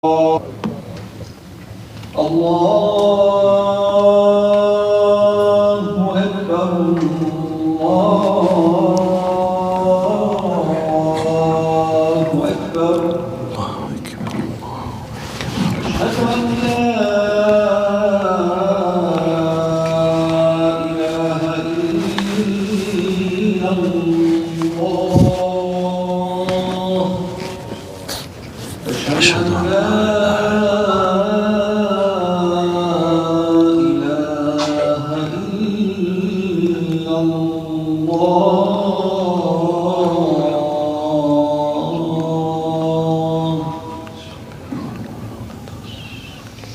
الله أكبر الله أكبر أشهد أن لا إله إلا الله أشهد أن لا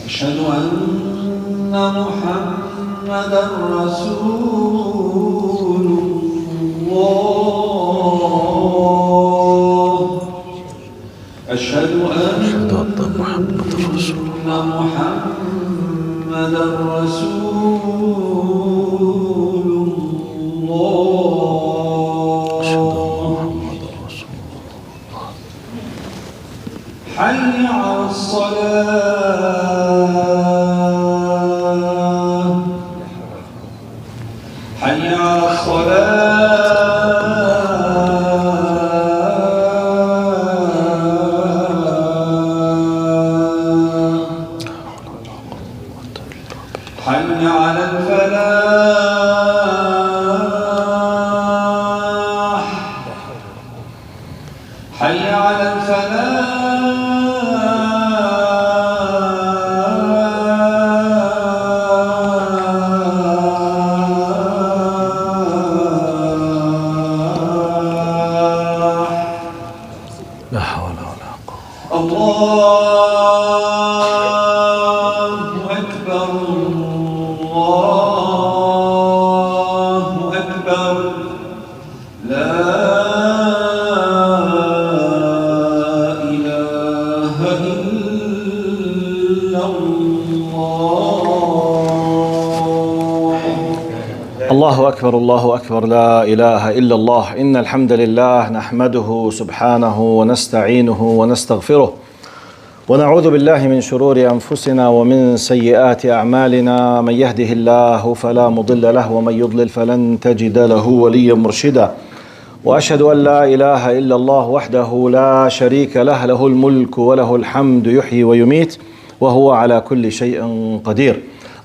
أشهد أن محمدًا رسول الله أشهد أن محمدًا رسول الله حي على الصلاة حي على الصلاة حي على الفلاح حي على الفلاح لا حول ولا قوة. الله أكبر الله أكبر لا إله إلا الله. الله أكبر الله أكبر لا إله إلا الله. إن الحمد لله نحمده سبحانه ونستعينه ونستغفره ونعوذ بالله من شرور أنفسنا ومن سيئات أعمالنا. من يهده الله فلا مضل له ومن يضلل فلن تجد له وليا مرشدا. وأشهد أن لا إله إلا الله وحده لا شريك له، له الملك وله الحمد يحيي ويميت وهو على كل شيء قدير.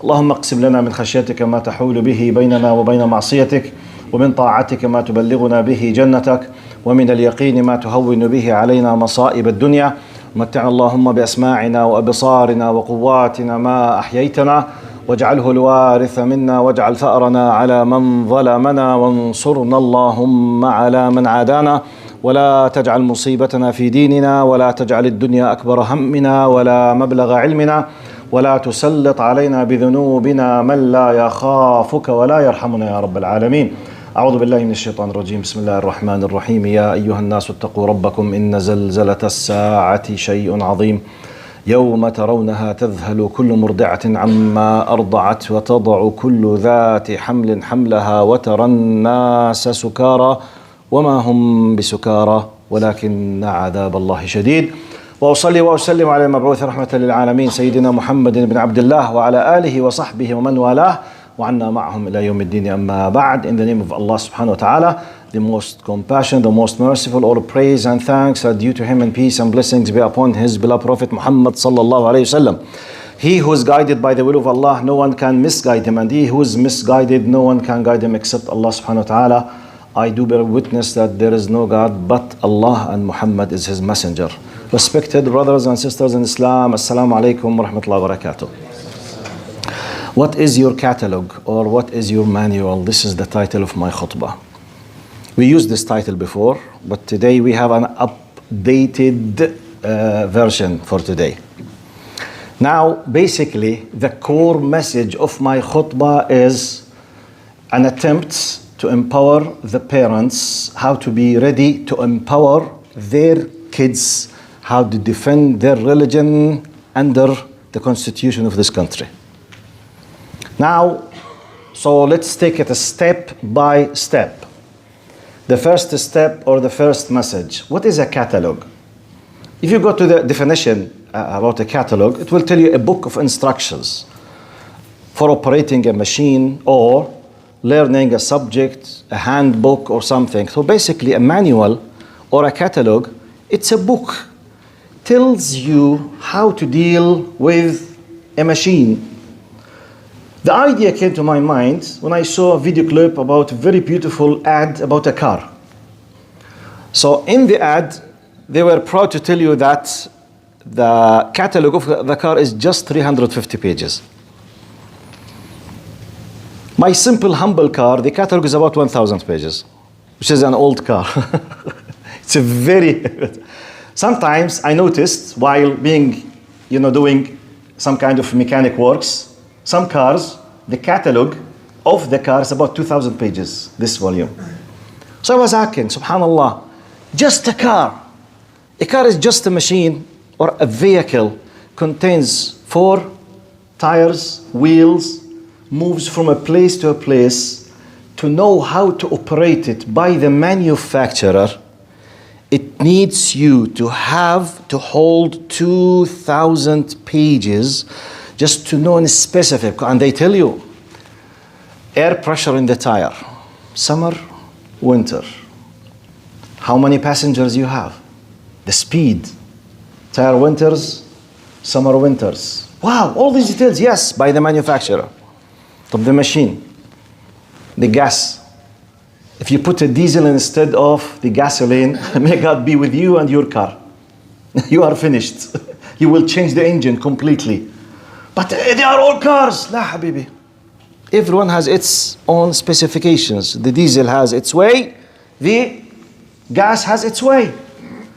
اللهم اقسم لنا من خشيتك ما تحول به بيننا وبين معصيتك، ومن طاعتك ما تبلغنا به جنتك، ومن اليقين ما تهون به علينا مصائب الدنيا. متعنا اللهم بأسماعنا وأبصارنا وقواتنا ما أحييتنا، واجعله الوارث منا، واجعل ثأرنا على من ظلمنا، وانصرنا اللهم على من عادانا، ولا تجعل مصيبتنا في ديننا، ولا تجعل الدنيا أكبر همنا ولا مبلغ علمنا، ولا تسلط علينا بذنوبنا من لا يخافك ولا يرحمنا يا رب العالمين. أعوذ بالله من الشيطان الرجيم. بسم الله الرحمن الرحيم. يا أيها الناس اتقوا ربكم إن زلزلة الساعة شيء عظيم، يوم ترونها تذهل كل مرضعة عما أرضعت، وتضع كل ذات حمل حملها، وترى الناس سكارى وما هم بسكارى ولكن عذاب الله شديد. وأصلي وأسلم على المبعوث رحمة للعالمين سيدنا محمد بن عبد الله وعلى آله وصحبه ومن والاه وعنا معهم إلى يوم الدين. أما بعد. In the name of Allah subhanahu wa ta'ala, the most compassionate, the most merciful, all praise and thanks are due to him, and peace and blessings be upon his beloved Prophet Muhammad sallallahu alayhi wasallam. He who is guided by the will of Allah, no one can misguide him, and he who is misguided, no one can guide him except Allah subhanahu wa ta'ala. I do bear witness that there is no God but Allah, and Muhammad is his messenger. Respected brothers and sisters in Islam, Assalamu alaikum wa rahmatullahi wa barakatuh. What is your catalog, or what is your manual? This is the title of my khutbah. We used this title before, but today we have an updated version for today. Now, basically, the core message of my khutbah is an attempt to empower the parents, how to be ready to empower their kids, how to defend their religion under the constitution of this country. Now, so let's take it a step by step. The first step, or the first message. What is a catalog? If you go to the definition about a catalog, it will tell you a book of instructions for operating a machine or learning a subject, a handbook or something. So basically a manual or a catalog, it's a book. Tells you how to deal with a machine. The idea came to my mind when I saw a video clip about a very beautiful ad about a car. So in the ad, they were proud to tell you that the catalog of the car is just 350 pages. My simple, humble car, the catalog is about 1,000 pages, which is an old car. It's a very... Sometimes I noticed while being, doing some kind of mechanic works, some cars, the catalog of the car is about 2,000 pages, this volume. So I was asking, subhanallah, just a car. A car is just a machine or a vehicle, contains 4 tires, wheels, moves from a place to a place. To know how to operate it by the manufacturer, it needs you to have to hold 2,000 pages just to know in specific. And they tell you, air pressure in the tire, summer, winter, how many passengers you have, the speed, tire winters, summer winters. Wow, all these details, yes, by the manufacturer of the machine. The gas. If you put a diesel instead of the gasoline, may God be with you and your car. You are finished. You will change the engine completely. But they are all cars. La habibi. Everyone has its own specifications. The diesel has its way. The gas has its way.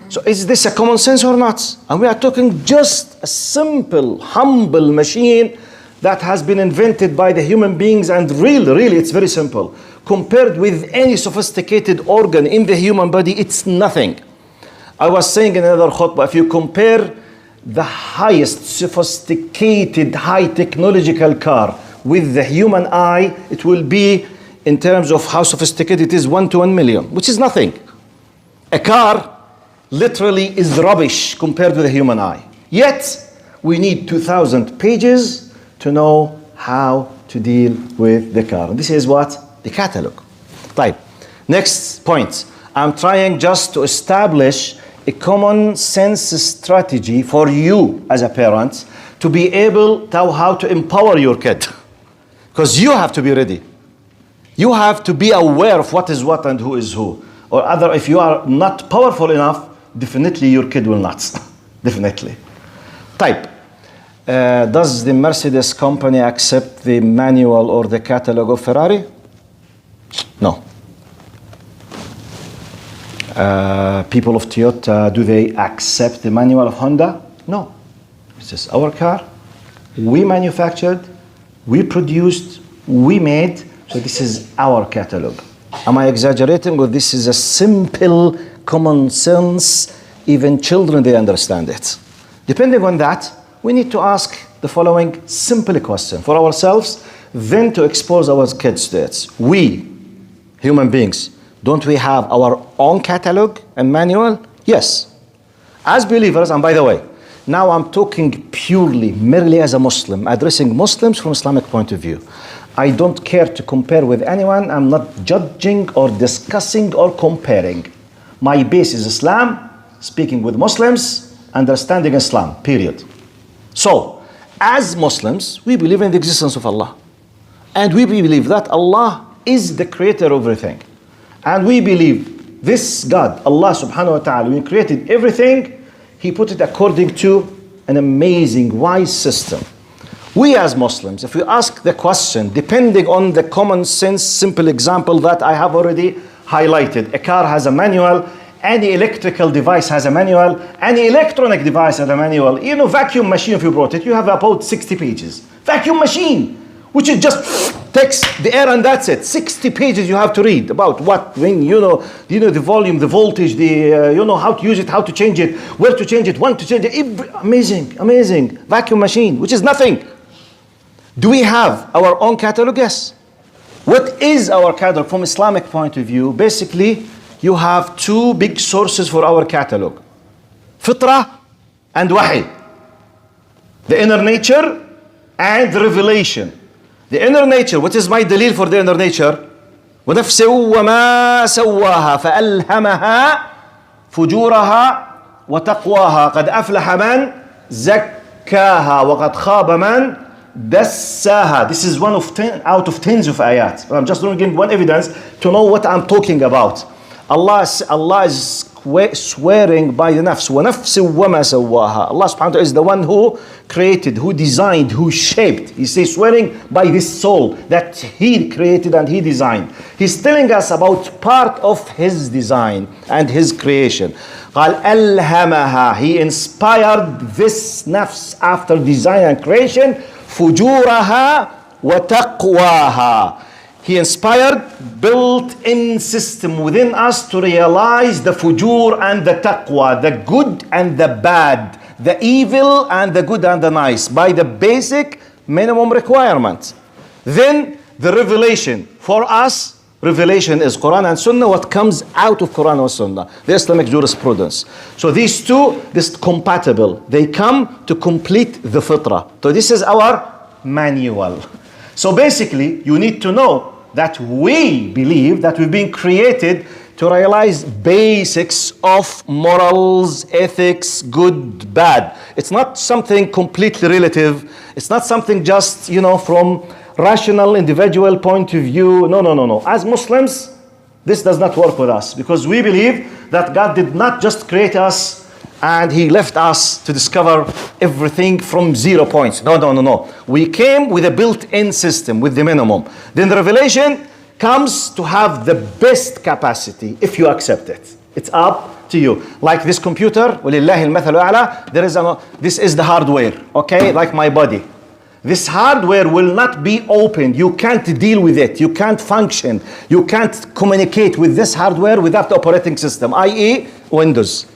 So is this a common sense or not? And we are talking just a simple, humble machine that has been invented by the human beings, and really, it's very simple. Compared with any sophisticated organ in the human body, it's nothing. I was saying in another khutbah, if you compare the highest sophisticated, high technological car with the human eye, it will be, in terms of how sophisticated it is, 1 to 1 million, which is nothing. A car literally is rubbish compared to the human eye. Yet, we need 2,000 pages to know how to deal with the car. And this is what? The catalog. Right. Next point. I'm trying just to establish a common sense strategy for you as a parent to be able to how to empower your kid. Because you have to be ready. You have to be aware of what is what and who is who. Or other, if you are not powerful enough, definitely your kid will not. Definitely. Type. Does the Mercedes company accept the manual or the catalog of Ferrari? No. People of Toyota, do they accept the manual of Honda? No. This is our car. We manufactured, we produced, we made, so this is our catalog. Am I exaggerating, or this is a simple common sense? Even children, they understand it. Depending on that, we need to ask the following simple question for ourselves, then to expose our kids to it. We, human beings, don't we have our own catalog and manual? Yes. As believers, and by the way, now I'm talking purely, merely as a Muslim, addressing Muslims from Islamic point of view. I don't care to compare with anyone. I'm not judging or discussing or comparing. My base is Islam, speaking with Muslims, understanding Islam, period. So, as Muslims, we believe in the existence of Allah. And we believe that Allah is the creator of everything. And we believe this God, Allah subhanahu wa ta'ala, when He created everything, He put it according to an amazing, wise system. We as Muslims, if we ask the question, depending on the common sense, simple example that I have already highlighted, a car has a manual, any electrical device has a manual, any electronic device has a manual. Vacuum machine, if you brought it, you have about 60 pages. Vacuum machine, which is just takes the air and that's it. 60 pages you have to read about what, when, the volume, the voltage, how to use it, how to change it, where to change it, when to change it. Amazing. Vacuum machine, which is nothing. Do we have our own catalog? Yes. What is our catalog from Islamic point of view? Basically, you have 2 big sources for our catalog. Fitrah and Wahy. The inner nature and revelation. The inner nature, what is my dalil for the inner nature? ونفس وما سواها فألهمها فجورها وتقواها قد أفلح من زكاها وقد خاب من دساها. This is one of 10 out of tens of ayat. I'm just giving one evidence to know what I'm talking about. Allah is swearing by the nafs. وَنَفْسٍ وَمَا سَوَّاهَا. Allah subhanahu wa ta'ala is the one who created, who designed, who shaped. He says swearing by this soul that He created and He designed. He's telling us about part of His design and His creation. قال ألهمها. He inspired this nafs after design and creation. فجورها وتقواها. He inspired built-in system within us to realize the fujur and the taqwa, the good and the bad, the evil and the good and the nice, by the basic minimum requirements. Then the revelation. For us, revelation is Quran and Sunnah, what comes out of Quran and Sunnah, the Islamic jurisprudence. So these two, this compatible, they come to complete the fitrah. So this is our manual. So basically, you need to know that we believe that we've been created to realize basics of morals, ethics, good, bad. It's not something completely relative. It's not something just, from rational individual point of view. No. As Muslims, this does not work with us because we believe that God did not just create us and He left us to discover everything from 0 points. No. We came with a built-in system, with the minimum. Then the revelation comes to have the best capacity if you accept it. It's up to you. Like this computer, وَلِلَّهِ الْمَثَلُ الْأَعْلَى, this is the hardware, okay? Like my body. This hardware will not be opened. You can't deal with it. You can't function. You can't communicate with this hardware without the operating system, i.e. Windows.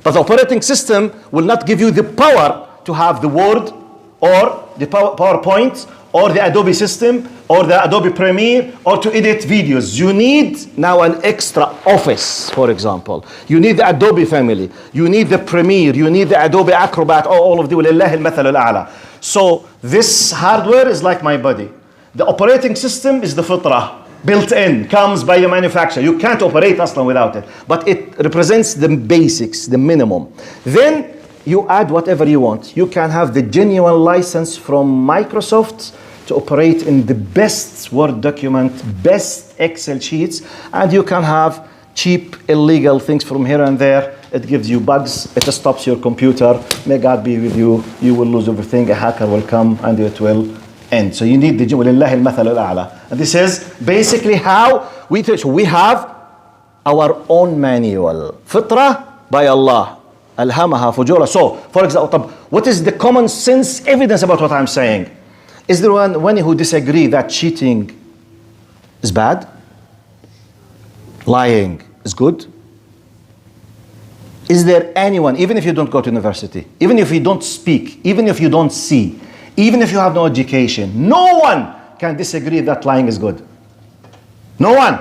But the operating system will not give you the power to have the Word or the PowerPoint or the Adobe system or the Adobe Premiere or to edit videos. You need now an extra office, for example. You need the Adobe family. You need the Premiere. You need the Adobe Acrobat, all of the وَلِلَّهِ الْمَثَلُ الْأَعْلَى. So this hardware is like my body. The operating system is the fitrah. Built in, comes by the manufacturer. You can't operate Aslan without it. But it represents the basics, the minimum. Then you add whatever you want. You can have the genuine license from Microsoft to operate in the best Word document, best Excel sheets, and you can have cheap, illegal things from here and there. It gives you bugs. It stops your computer. May God be with you. You will lose everything. A hacker will come and it will end. So you need the وَلِلَّهِ الْمَثَلُ الْأَعْلَى. And this is basically how we teach. We have our own manual. Fitrah by Allah. Alhamaha fujura. So, for example, what is the common sense evidence about what I'm saying? Is there one who disagree that cheating is bad? Lying is good? Is there anyone, even if you don't go to university, even if you don't speak, even if you don't see, even if you have no education, no one can disagree that lying is good. No one.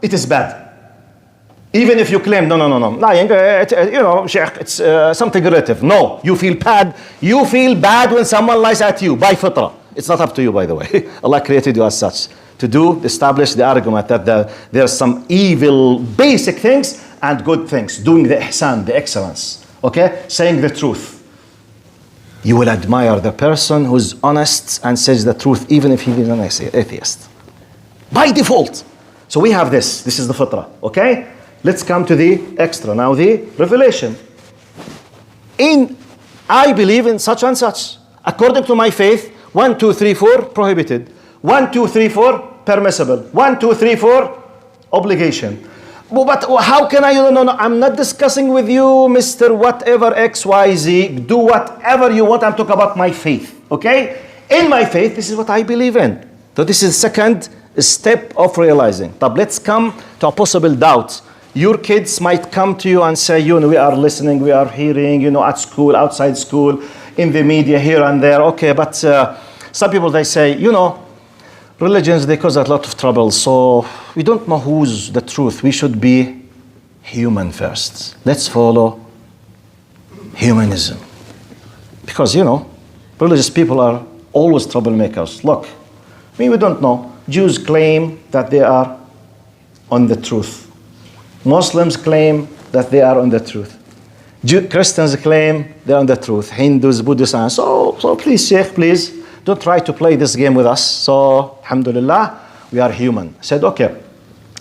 It is bad. Even if you claim, no, lying, Sheikh, it's something relative. No, you feel bad. You feel bad when someone lies at you by fitrah. It's not up to you, by the way. Allah created you as such to establish the argument that there are some evil basic things and good things. Doing the ihsan, the excellence. Okay? Saying the truth. You will admire the person who's honest and says the truth, even if he is an atheist. By default. So we have this. This is the fitrah. Okay? Let's come to the extra. Now the revelation. I believe in such and such. According to my faith, 1, 2, 3, 4 prohibited. 1, 2, 3, 4 permissible. 1, 2, 3, 4 obligation. But how can I? No, I'm not discussing with you, Mr. Whatever XYZ. Do whatever you want. I'm talking about my faith. Okay? In my faith, this is what I believe in. So this is second step of realizing. But let's come to a possible doubt. Your kids might come to you and say, we are listening, we are hearing, at school, outside school, in the media, here and there. Okay, but some people, they say, religions, they cause a lot of trouble. So we don't know who's the truth. We should be human first. Let's follow humanism. Because, Religious people are always troublemakers. Look, we don't know. Jews claim that they are on the truth. Muslims claim that they are on the truth. Christians claim they're on the truth. Hindus, Buddhists, and so please, Sheikh, please, don't try to play this game with us. So, alhamdulillah, we are human. I said, okay,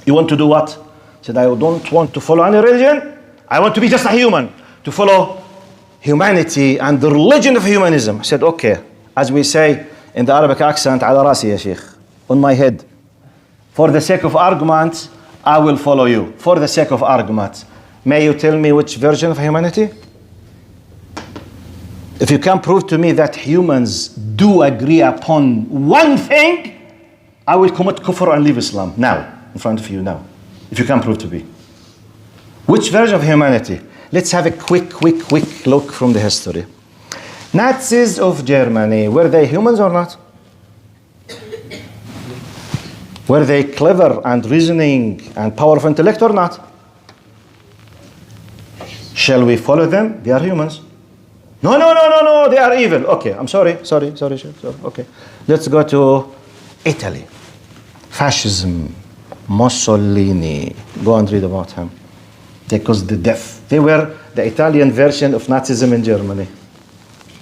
you want to do what? I said, I don't want to follow any religion. I want to be just a human, to follow humanity and the religion of humanism. I said, okay, as we say in the Arabic accent, ala rasi ya Sheikh, on my head. For the sake of argument, I will follow you. For the sake of argument. May you tell me which version of humanity? If you can prove to me that humans do agree upon one thing, I will commit kufr and leave Islam now, in front of you now. If you can prove to me. Which version of humanity? Let's have a quick look from the history. Nazis of Germany, were they humans or not? Were they clever and reasoning and powerful intellect or not? Shall we follow them? They are humans. No, they are evil. Okay, I'm sorry. Okay. Let's go to Italy. Fascism, Mussolini. Go and read about him. They caused the death. They were the Italian version of Nazism in Germany.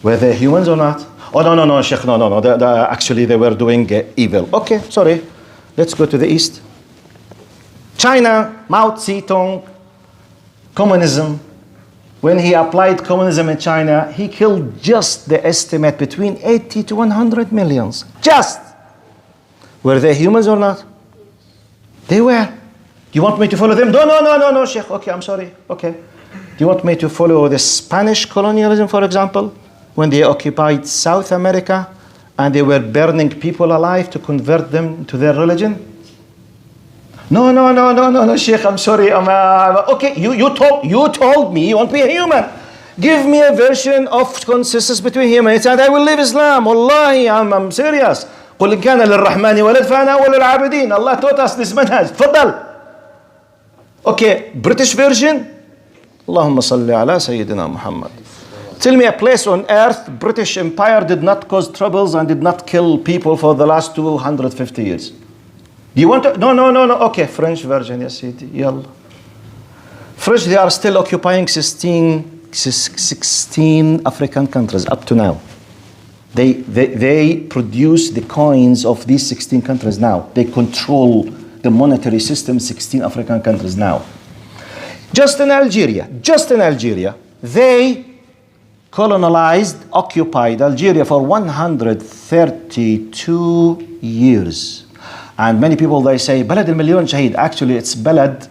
Were they humans or not? Oh, no, Sheikh, no. Actually, they were doing evil. Okay, sorry. Let's go to the East. China, Mao Zedong, communism. When he applied communism in China, he killed just the estimate between 80 to 100 millions. Just. Were they humans or not? They were. You want me to follow them? No, Sheikh. Okay, I'm sorry. Okay. Do you want me to follow the Spanish colonialism, for example? When they occupied South America and they were burning people alive to convert them to their religion? No, Sheikh, I'm sorry. Okay, you told me you want to be a human. Give me a version of consistency between humans and I will leave Islam. Wallahi, I'm serious. قل إن كان للرحمن ولد فأنا أول العابدين. Allah taught us this manhaj. تفضل. Okay, British version. اللهم صل على سيدنا محمد. Tell me a place on earth British Empire did not cause troubles and did not kill people for the last 250 years. Do you want to? No. Okay, French version, yes, yalla. French, they are still occupying 16 African countries up to now. They produce the coins of these 16 countries now. They control the monetary system 16 African countries now. Just in Algeria, they colonized, occupied Algeria for 132 years. And many people, they say, بلد المليون شهيد. Actually, it's بلد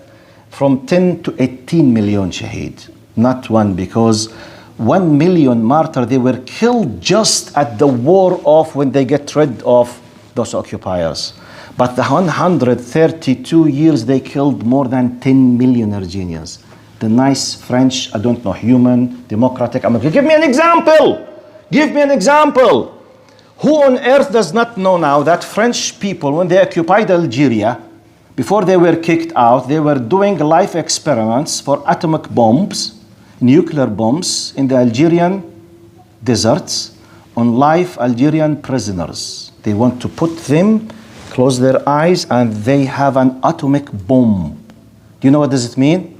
from 10 to 18 million shaheed. Not one, because 1 million martyrs, they were killed just at the war of when they get rid of those occupiers. But the 132 years, they killed more than 10 million Argenians. The nice French, I don't know, human, democratic America. Give me an example. Who on earth does not know now that French people, when they occupied Algeria, before they were kicked out, they were doing life experiments for atomic bombs, nuclear bombs in the Algerian deserts on live Algerian prisoners. They want to put them, close their eyes, and they have an atomic bomb. Do you know what does it mean?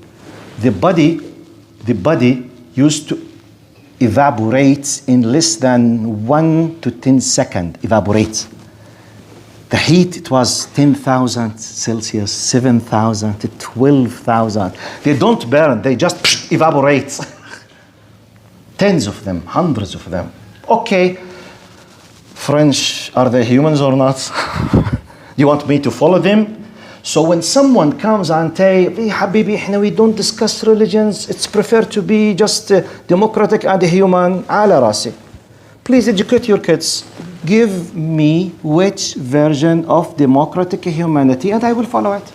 The body used to evaporate in less than 1 to 10 seconds. Evaporate. The heat, it was 10,000 Celsius, 7,000 to 12,000. They don't burn, they just evaporate. Tens of them, hundreds of them. Okay, French, are they humans or not? You want me to follow them? So when someone comes and say, Habibi, we don't discuss religions, it's preferred to be just democratic and human, ala rasi. Please educate your kids. Give me which version of democratic humanity and I will follow it.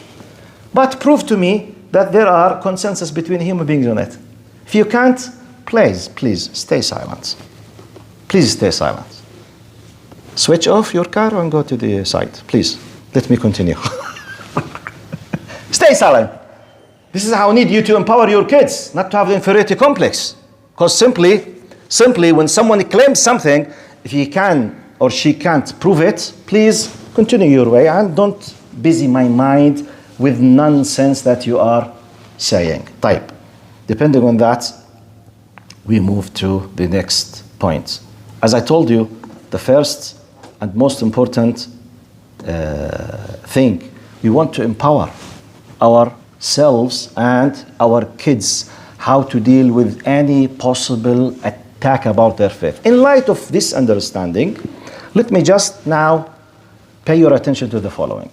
But prove to me that there are consensus between human beings on it. If you can't, please stay silent. Please stay silent. Switch off your car and go to the site. Please, let me continue. Stay silent. This is how I need you to empower your kids, not to have the inferiority complex. Because simply when someone claims something, if he can or she can't prove it, please continue your way and don't busy my mind with nonsense that you are saying. Type. Depending on that, we move to the next point. As I told you, the first and most important thing, we want to empower ourselves and our kids how to deal with any possible attack about their faith. In light of this understanding, let me just now pay your attention to the following.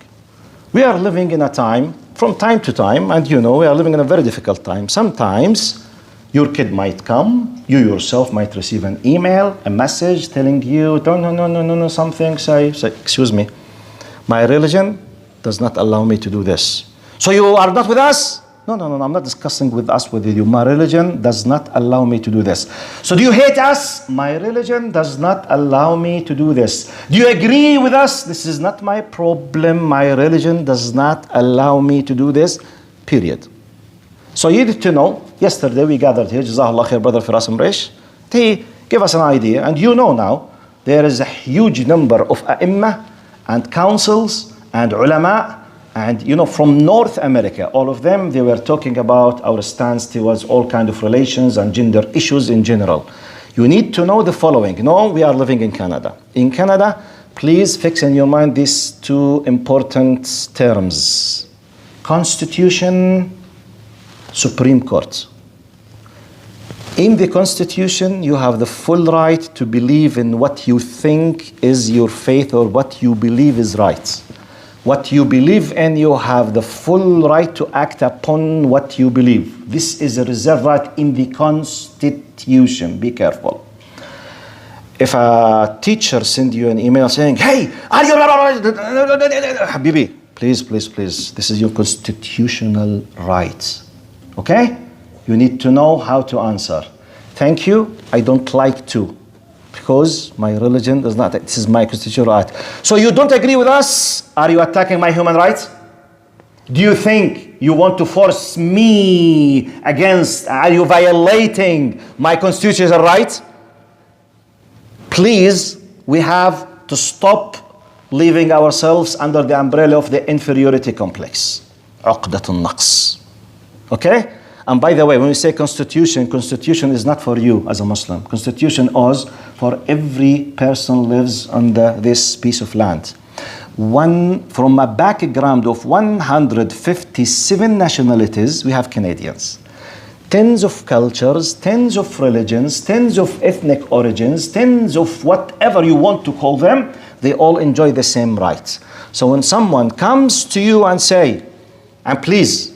We are living in a time, from time to time, and you know we are living in a very difficult time. Sometimes your kid might come, you yourself might receive an email, a message telling you, no, something, say, excuse me, my religion does not allow me to do this. So you are not with us? No, I'm not discussing with you. My religion does not allow me to do this. So do you hate us? My religion does not allow me to do this. Do you agree with us? This is not my problem. My religion does not allow me to do this, period. So you need to know, yesterday we gathered here, Jazakallah khair, brother Firas Amrish. He gave us an idea, and you know now, there is a huge number of ai and councils and ulama, and you know, from North America, all of them, they were talking about our stance towards all kind of relations and gender issues in general. You need to know the following. No, we are living in Canada. In Canada, please fix in your mind these two important terms. Constitution, Supreme Court. In the Constitution, you have the full right to believe in what you think is your faith or what you believe is right. What you believe in, you have the full right to act upon what you believe. This is a reserved right in the Constitution. Be careful. If a teacher sends you an email saying, hey, are you... Habibi, please. This is your constitutional right. Okay? You need to know how to answer. Thank you, I don't like to. Because my religion does not, this is my constitutional right. So you don't agree with us? Are you attacking my human rights? Do you think you want to force me against, are you violating my constitutional right? Please, we have to stop leaving ourselves under the umbrella of the inferiority complex. عقدة النقص. Okay? And by the way, when we say constitution is not for you as a Muslim. Constitution is for every person lives on this piece of land. From a background of 157 nationalities, we have Canadians. Tens of cultures, tens of religions, tens of ethnic origins, tens of whatever you want to call them, they all enjoy the same rights. So when someone comes to you and say, and please,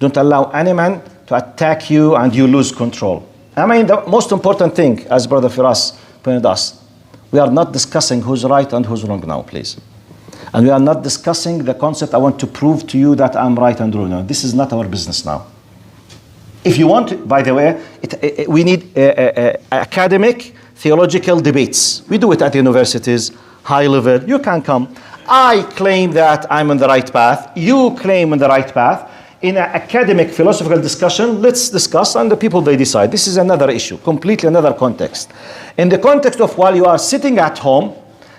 don't allow any man to attack you and you lose control. I mean, the most important thing, as Brother Firas pointed us, we are not discussing who's right and who's wrong now, please. And we are not discussing the concept, I want to prove to you that I'm right and wrong. No, this is not our business now. If you want, by the way, we need academic, theological debates. We do it at universities, high level. You can come. I claim that I'm on the right path. You claim on the right path. In an academic philosophical discussion, let's discuss, and the people, they decide. This is another issue, completely another context. In the context of while you are sitting at home,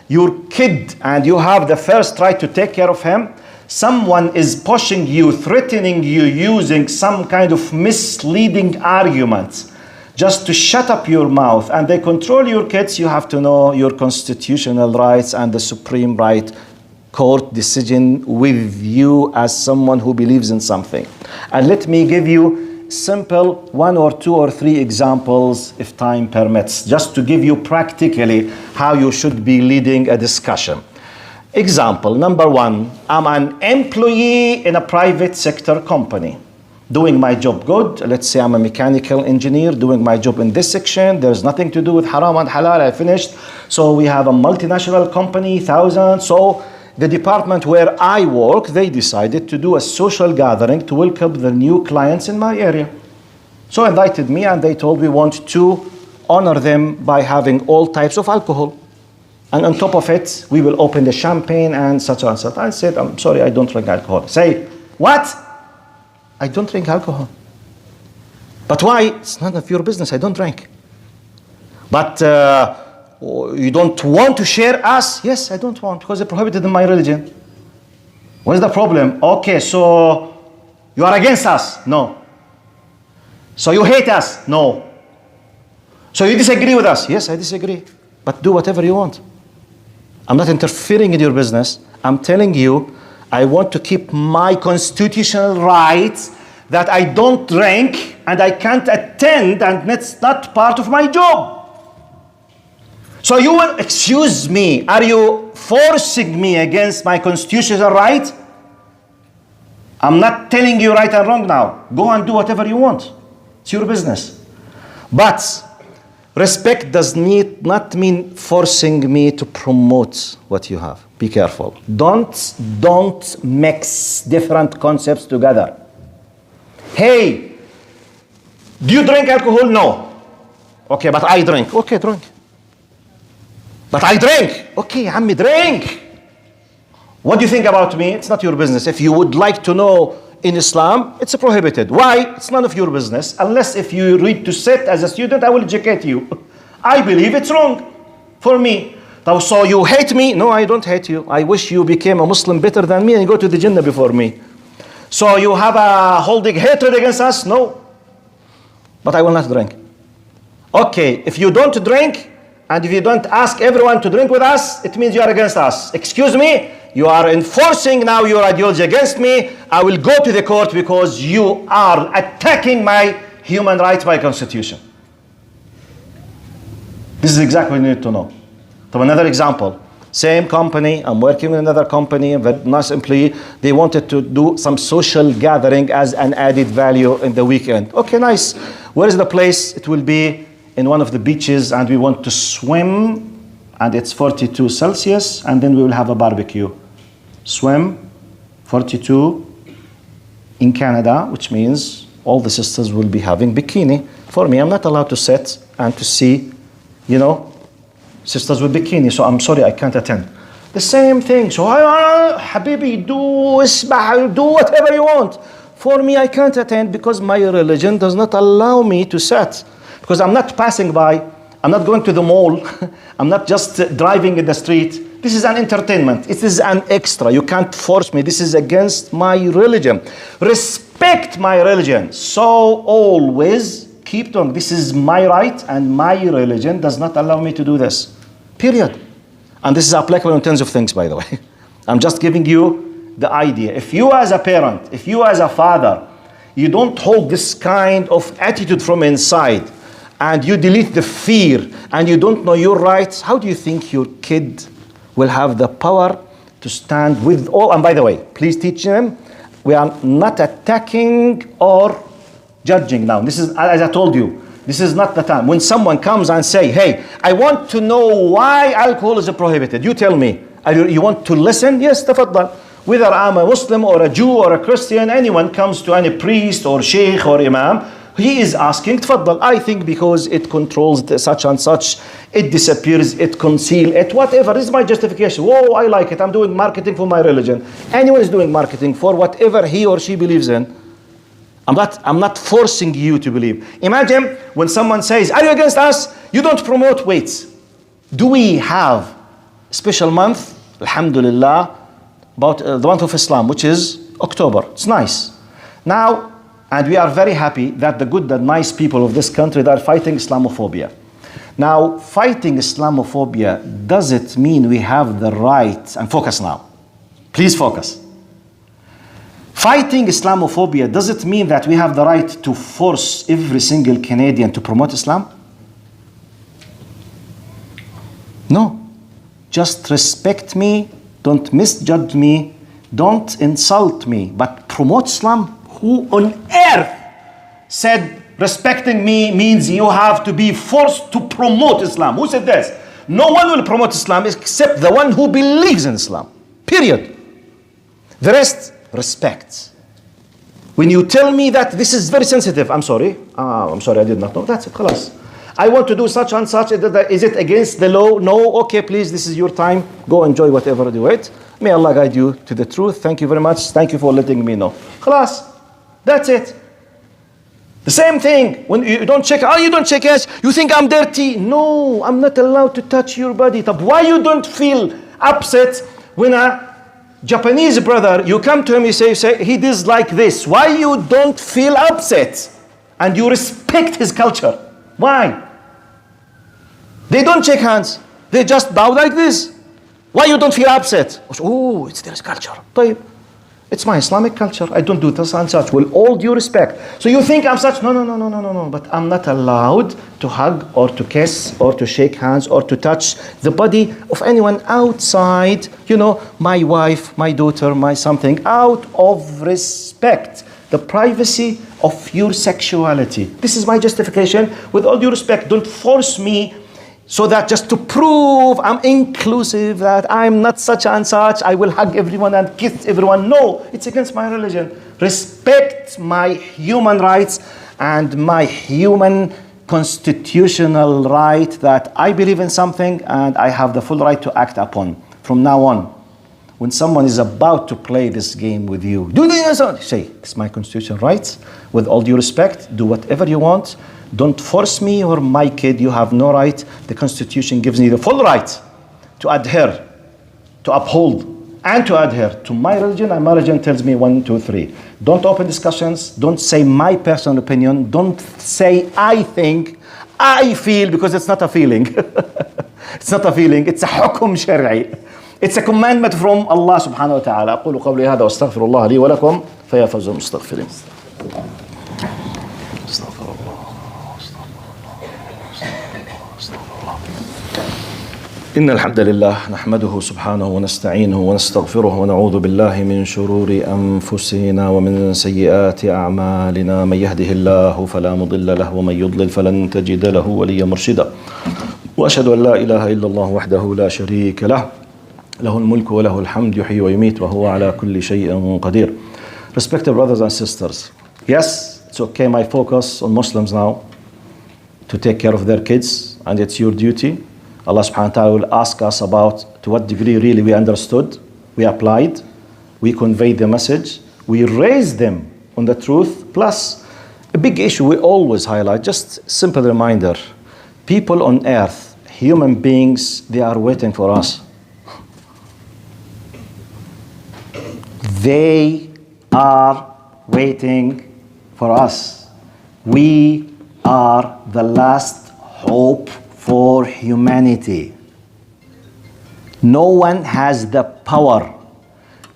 your kid, and you have the first right to take care of him, someone is pushing you, threatening you, using some kind of misleading arguments just to shut up your mouth, and they control your kids, you have to know your constitutional rights and the supreme right court decision with you as someone who believes in something. And let me give you simple 1 or 2 or 3 examples if time permits, just to give you practically how you should be leading a discussion. Example number 1, I'm an employee in a private sector company, doing my job good. Let's say I'm a mechanical engineer doing my job in this section. There's nothing to do with haram and halal. I finished. So we have a multinational company, thousands. So the department where I work, they decided to do a social gathering to welcome the new clients in my area. So invited me, and they told we want to honor them by having all types of alcohol. And on top of it, we will open the champagne and such and such. I said, I'm sorry, I don't drink alcohol. Say, what? I don't drink alcohol. But why? It's none of your business, I don't drink. But you don't want to share us? Yes, I don't want, because it's prohibited in my religion. What is the problem? Okay, so you are against us? No. So you hate us? No. So you disagree with us? Yes, I disagree. But do whatever you want. I'm not interfering in your business. I'm telling you, I want to keep my constitutional rights that I don't drink and I can't attend, and that's not part of my job. So you will, excuse me, are you forcing me against my constitutional right? I'm not telling you right and wrong now. Go and do whatever you want. It's your business. But respect does not mean forcing me to promote what you have. Be careful. Don't mix different concepts together. Hey, do you drink alcohol? No. Okay, but I drink. Okay, drink. But I drink. Okay, Ammi, drink. What do you think about me? It's not your business. If you would like to know in Islam, it's prohibited. Why? It's none of your business. Unless if you read to sit as a student, I will educate you. I believe it's wrong for me. So you hate me? No, I don't hate you. I wish you became a Muslim better than me and go to the Jannah before me. So you have a holding hatred against us? No. But I will not drink. Okay, if you don't drink, and if you don't ask everyone to drink with us, it means you are against us. Excuse me, you are enforcing now your ideology against me. I will go to the court because you are attacking my human rights by constitution. This is exactly what you need to know. So another example, same company, I'm working with another company, a very nice employee, they wanted to do some social gathering as an added value in the weekend. Okay, nice. Where is the place? It will be in one of the beaches, and we want to swim, and it's 42 Celsius, and then we will have a barbecue. Swim, 42 in Canada, which means all the sisters will be having bikini. For me, I'm not allowed to sit and to see, sisters with bikini, so I'm sorry, I can't attend. The same thing. So, Habibi, do whatever you want. For me, I can't attend because my religion does not allow me to sit. Because I'm not passing by, I'm not going to the mall, I'm not just driving in the street. This is an entertainment. It is an extra. You can't force me. This is against my religion. Respect my religion. So always keep doing. This is my right, and my religion does not allow me to do this. Period. And this is applicable in terms of things, by the way. I'm just giving you the idea. If you as a parent, if you as a father, you don't hold this kind of attitude from inside, and you delete the fear, and you don't know your rights, how do you think your kid will have the power to stand with all? And by the way, please teach them, we are not attacking or judging now. This is, as I told you, this is not the time. When someone comes and say, hey, I want to know why alcohol is prohibited, you tell me. You want to listen? Yes, tafaddal. Whether I'm a Muslim or a Jew or a Christian, anyone comes to any priest or sheikh or imam, he is asking, tfaddal, I think because it controls such and such, it disappears, it conceals it, whatever. This is my justification. Whoa, I like it. I'm doing marketing for my religion. Anyone is doing marketing for whatever he or she believes in. I'm not forcing you to believe. Imagine when someone says, are you against us? You don't promote weights. Do we have a special month, alhamdulillah, about the month of Islam, which is October? It's nice. Now, and we are very happy that the good and nice people of this country, they are fighting Islamophobia. Now, fighting Islamophobia, does it mean we have the right, and focus now, please focus. Fighting Islamophobia, does it mean that we have the right to force every single Canadian to promote Islam? No. Just respect me, don't misjudge me, don't insult me, but promote Islam? Who on earth said respecting me means you have to be forced to promote Islam? Who said this? No one will promote Islam except the one who believes in Islam. Period. The rest, respect. When you tell me that this is very sensitive, I'm sorry, I did not know. That's it, khalas. I want to do such and such. Is it against the law? No. Okay, please, this is your time. Go enjoy whatever you do it. May Allah guide you to the truth. Thank you very much. Thank you for letting me know. Khalas. That's it. The same thing when you don't check, you don't check hands, you think I'm dirty. No, I'm not allowed to touch your body. Why you don't feel upset when a Japanese brother, you come to him, you say he does like this. Why you don't feel upset? And you respect his culture. Why? They don't shake hands. They just bow like this. Why you don't feel upset? Oh, it's their culture. طيب. It's my Islamic culture. I don't do this and such. With all due respect. So you think I'm such? No. But I'm not allowed to hug or to kiss or to shake hands or to touch the body of anyone outside, my wife, my daughter, my something, out of respect. The privacy of your sexuality. This is my justification. With all due respect, don't force me so that just to prove I'm inclusive, that I'm not such and such, I will hug everyone and kiss everyone. No, it's against my religion. Respect my human rights and my human constitutional right that I believe in something and I have the full right to act upon. From now on, when someone is about to play this game with you, do this, say, it's my constitutional rights. With all due respect, do whatever you want. Don't force me or my kid. You have no right. The Constitution gives me the full right to adhere, to uphold, and to adhere to my religion. And my religion tells me 1, 2, 3. Don't open discussions. Don't say my personal opinion. Don't say I think, I feel, because it's not a feeling. It's not a feeling. It's a حكم شرعي. It's a commandment from Allah subhanahu wa ta'ala. أقول قولي هذا واستغفر الله لي ولكم فيا فوز المستغفرين. إن الحمد لله نحمده سبحانه ونستعينه ونستغفره ونعوذ بالله من شرور أنفسنا ومن سيئات أعمالنا. من يهده الله فلا مضل له ومن يضلل فلن تجد له وليا مرشدا. وأشهد أن لا إله إلا الله وحده لا شريك له له الملك وله الحمد يحيي ويميت وهو على كل شيء قدير. Respected brothers and sisters, yes, it's okay, my focus on Muslims now to take care of their kids, and it's your duty. Allah subhanahu wa ta'ala will ask us about to what degree really we understood, we applied, we conveyed the message, we raised them on the truth. Plus, a big issue we always highlight, just simple reminder, people on earth, human beings, they are waiting for us. They are waiting for us. We are the last hope for humanity. No one has the power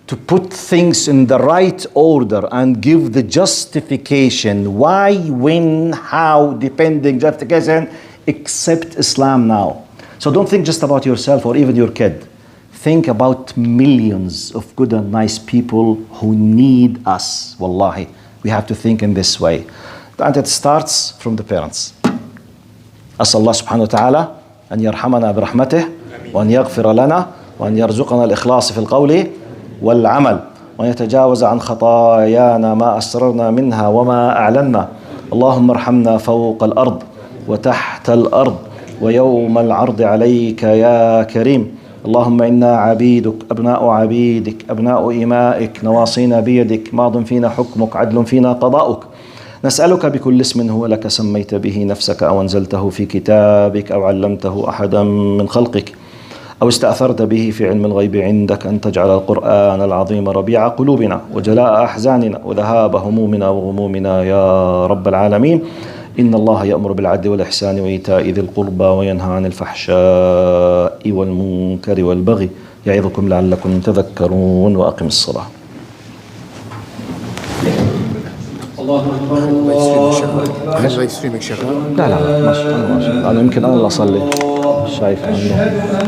to put things in the right order and give the justification why, when, how, depending justification, except Islam now. So don't think just about yourself or even your kid. Think about millions of good and nice people who need us. Wallahi, we have to think in this way. And it starts from the parents. أسأل الله سبحانه وتعالى أن يرحمنا برحمته وأن يغفر لنا وأن يرزقنا الإخلاص في القول والعمل وأن يتجاوز عن خطايانا ما أسررنا منها وما أعلنا. اللهم ارحمنا فوق الأرض وتحت الأرض ويوم العرض عليك يا كريم. اللهم إنا عبيدك أبناء عبيدك أبناء إمائك نواصينا بيدك ماض فينا حكمك عدل فينا قضاؤك. نسألك بكل اسم هو لك سميت به نفسك أو أنزلته في كتابك أو علمته أحدا من خلقك أو استأثرت به في علم الغيب عندك أن تجعل القرآن العظيم ربيع قلوبنا وجلاء أحزاننا وذهاب همومنا وغمومنا يا رب العالمين. إن الله يأمر بالعدل والإحسان وإيتاء ذي القربى وينهى عن الفحشاء والمنكر والبغي يعظكم لعلكم تذكرون. وأقم الصلاة. الله أكبر الله أكبر. هل لايف ستريمينج شغال؟ لا ماشي. أنا يمكن أنا اللي أصلي شايف عنه.